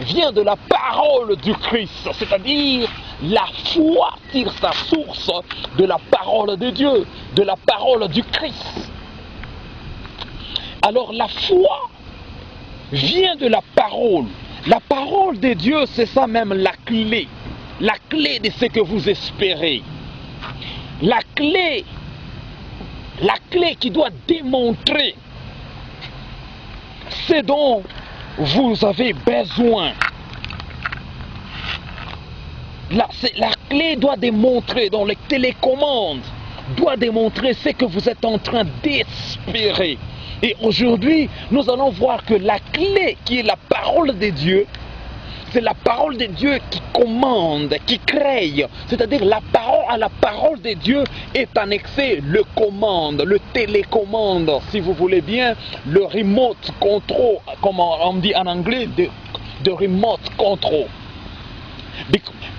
vient de la parole du Christ, c'est-à-dire la foi tire sa source de la parole de Dieu, de la parole du Christ. Alors la foi vient de la parole. La parole de Dieu, c'est ça même la clé de ce que vous espérez. La clé qui doit démontrer ce dont vous avez besoin. La clé doit démontrer, dans les télécommandes, doit démontrer ce que vous êtes en train d'espérer. Et aujourd'hui, nous allons voir que la clé qui est la parole de Dieu, c'est la parole de Dieu qui commande, qui crée. C'est-à-dire à la parole de Dieu est annexé le commande, le télécommande, si vous voulez bien, le remote control, comme on dit en anglais, de remote control.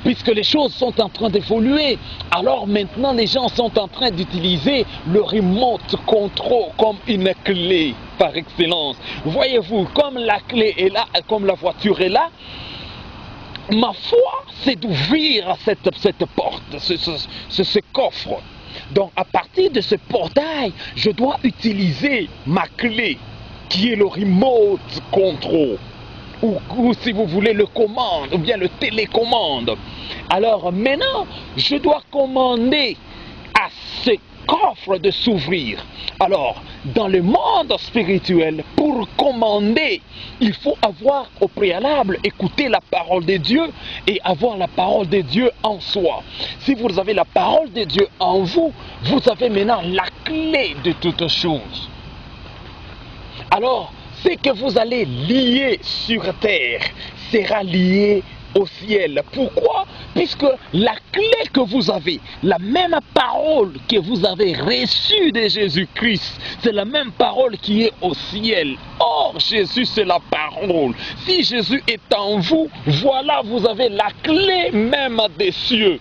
Puisque les choses sont en train d'évoluer, alors maintenant les gens sont en train d'utiliser le remote control comme une clé par excellence. Voyez-vous, comme la clé est là, comme la voiture est là, ma foi, c'est d'ouvrir cette porte, ce coffre. Donc, à partir de ce portail, je dois utiliser ma clé, qui est le remote control, ou si vous voulez, le commande, ou bien le télécommande. Alors, maintenant, je dois commander à ce coffre de s'ouvrir. Alors, dans le monde spirituel, pour commander, il faut avoir au préalable écouter la parole de Dieu et avoir la parole de Dieu en soi. Si vous avez la parole de Dieu en vous, vous avez maintenant la clé de toutes choses. Alors, ce que vous allez lier sur terre sera lié au ciel. Pourquoi? Puisque la clé que vous avez, la même parole que vous avez reçue de Jésus-Christ, c'est la même parole qui est au ciel. Or, Jésus, c'est la parole. Si Jésus est en vous, voilà, vous avez la clé même des cieux.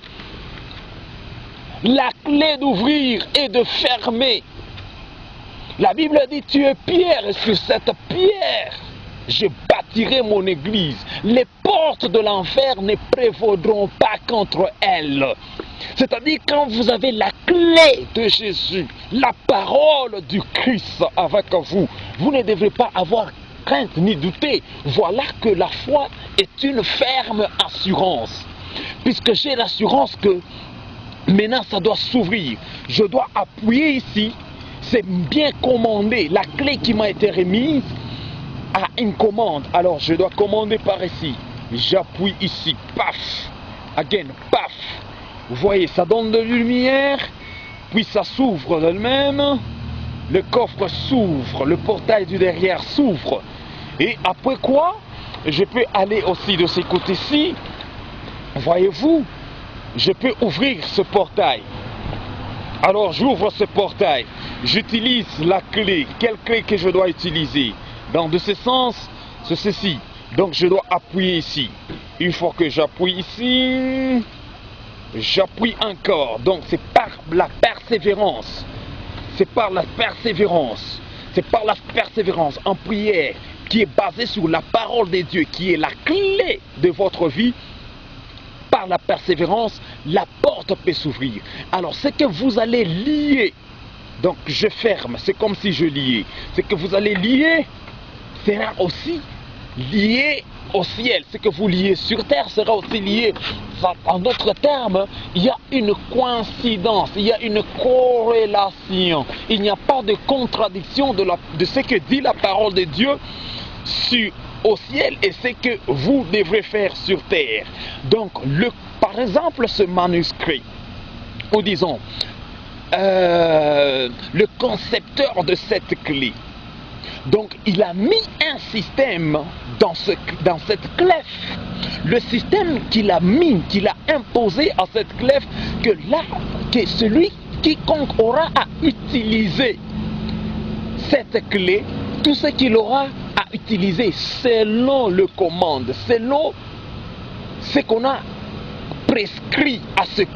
La clé d'ouvrir et de fermer. La Bible dit, tu es pierre, et sur cette pierre, je bâtirai mon église. Les portes de l'enfer ne prévaudront pas contre elle. C'est-à-dire, quand vous avez la clé de Jésus, la parole du Christ avec vous, vous ne devrez pas avoir crainte ni douter. Voilà que la foi est une ferme assurance. Puisque j'ai l'assurance que maintenant ça doit s'ouvrir. Je dois appuyer ici. C'est bien commandé. La clé qui m'a été remise à une commande. Alors je dois commander par ici. J'appuie ici. Paf. Again. Paf. Vous voyez, ça donne de la lumière. Puis ça s'ouvre d'elle-même. Le coffre s'ouvre. Le portail du derrière s'ouvre. Et après quoi, je peux aller aussi de ce côté-ci. Voyez-vous, je peux ouvrir ce portail. Alors j'ouvre ce portail. J'utilise la clé. Quelle clé que je dois utiliser? Dans de ce sens, c'est ceci. Donc je dois appuyer ici. Une fois que j'appuie ici, j'appuie encore. Donc c'est par la persévérance. C'est par la persévérance. C'est par la persévérance en prière qui est basée sur la parole de Dieu, qui est la clé de votre vie. Par la persévérance, la porte peut s'ouvrir. Alors ce que vous allez lier, donc je ferme, c'est comme si je liais. Ce que vous allez lier sera aussi lié au ciel. Ce que vous liez sur terre sera aussi lié. En d'autres termes, il y a une coïncidence, il y a une corrélation. Il n'y a pas de contradiction de ce que dit la parole de Dieu au ciel et ce que vous devrez faire sur terre. Donc, par exemple, ce manuscrit, ou disons, le concepteur de cette clé, donc il a mis un système dans cette clef. Le système qu'il a mis, qu'il a imposé à cette clef, que quiconque aura à utiliser cette clé, tout ce qu'il aura à utiliser selon le commande, selon ce qu'on a prescrit à cette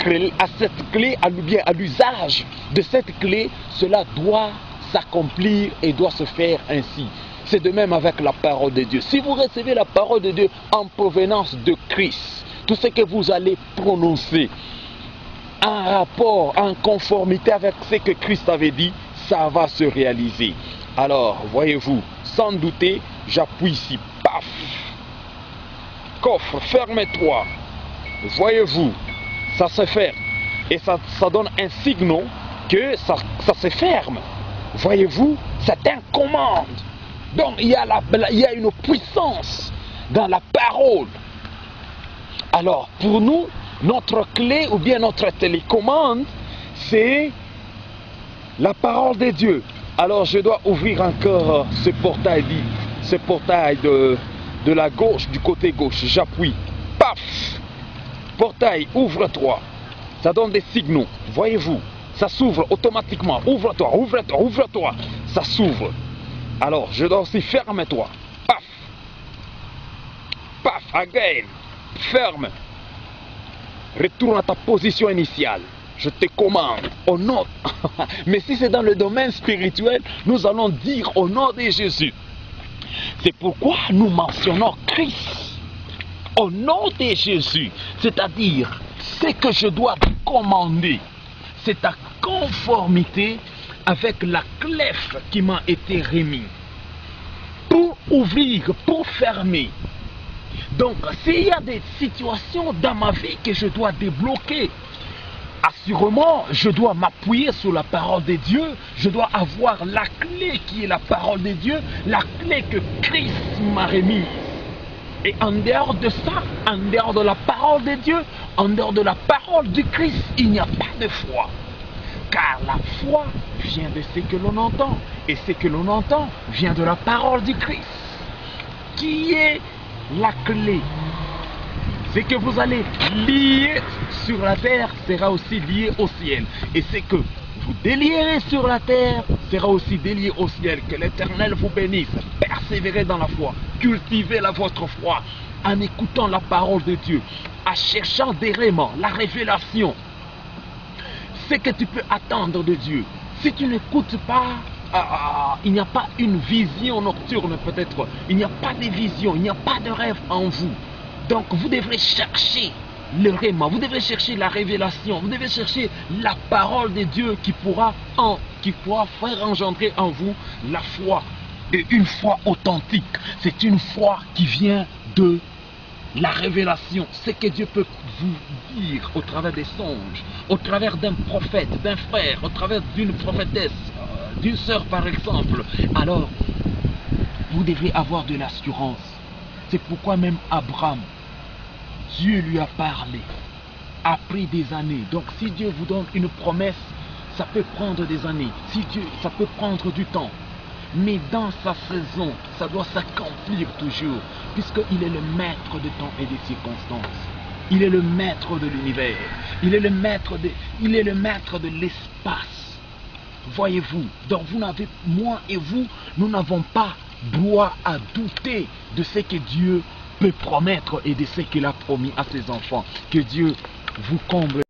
clé, à l'usage de cette clé, cela doit s'accomplir et doit se faire ainsi. C'est de même avec la parole de Dieu. Si vous recevez la parole de Dieu en provenance de Christ, tout ce que vous allez prononcer en rapport, en conformité avec ce que Christ avait dit, ça va se réaliser. Alors, voyez-vous, sans douter, j'appuie ici, paf, coffre, ferme-toi. Voyez-vous, ça se ferme. Et ça donne un signe que ça se ferme. Voyez-vous, c'est une commande. Donc, il y a une puissance dans la parole. Alors, pour nous, notre clé ou bien notre télécommande, c'est la parole de Dieu. Alors, je dois ouvrir encore ce portail de la gauche, du côté gauche. J'appuie. Paf! Portail, ouvre-toi. Ça donne des signaux. Voyez-vous, ça s'ouvre automatiquement. Ouvre-toi, ouvre-toi, ouvre-toi. Ça s'ouvre. Alors, je dois aussi ferme-toi. Paf! Paf, again. Ferme. Retourne à ta position initiale. Je te commande au nom. Mais si c'est dans le domaine spirituel, nous allons dire au nom de Jésus. C'est pourquoi nous mentionnons Christ. Au nom de Jésus. C'est-à-dire, ce que je dois te commander, c'est ta conformité avec la clef qui m'a été remise. Pour ouvrir, pour fermer. Donc, s'il y a des situations dans ma vie que je dois débloquer, assurément, je dois m'appuyer sur la parole de Dieu. Je dois avoir la clé qui est la parole de Dieu, la clé que Christ m'a remise. Et en dehors de ça, en dehors de la parole de Dieu, en dehors de la parole du Christ, il n'y a pas de foi. Car la foi vient de ce que l'on entend. Et ce que l'on entend vient de la parole du Christ. Qui est la clé? Ce que vous allez lier sur la terre sera aussi lié au ciel. Et ce que vous délierez sur la terre sera aussi délié au ciel. Que l'Éternel vous bénisse. Persévérez dans la foi. Cultivez votre foi en écoutant la parole de Dieu. En cherchant des rémants, la révélation. Ce que tu peux attendre de Dieu. Si tu n'écoutes pas, il n'y a pas une vision nocturne peut-être. Il n'y a pas de vision, il n'y a pas de rêve en vous. Donc vous devrez chercher le réma, vous devez chercher la révélation, vous devez chercher la parole de Dieu qui pourra faire engendrer en vous la foi. Et une foi authentique, c'est une foi qui vient de la révélation. Ce que Dieu peut vous dire au travers des songes, au travers d'un prophète, d'un frère, au travers d'une prophétesse, d'une sœur par exemple. Alors, vous devrez avoir de l'assurance. C'est pourquoi même Abraham, Dieu lui a parlé après des années. Donc si Dieu vous donne une promesse, ça peut prendre des années. Ça peut prendre du temps. Mais dans sa saison, ça doit s'accomplir toujours. Puisqu'il est le maître de temps et des circonstances. Il est le maître de l'univers. Il est le maître de l'espace. Voyez-vous, donc moi et vous, nous n'avons pas droit à douter de ce que Dieu peut promettre et de ce qu'il a promis à ses enfants. Que Dieu vous comble.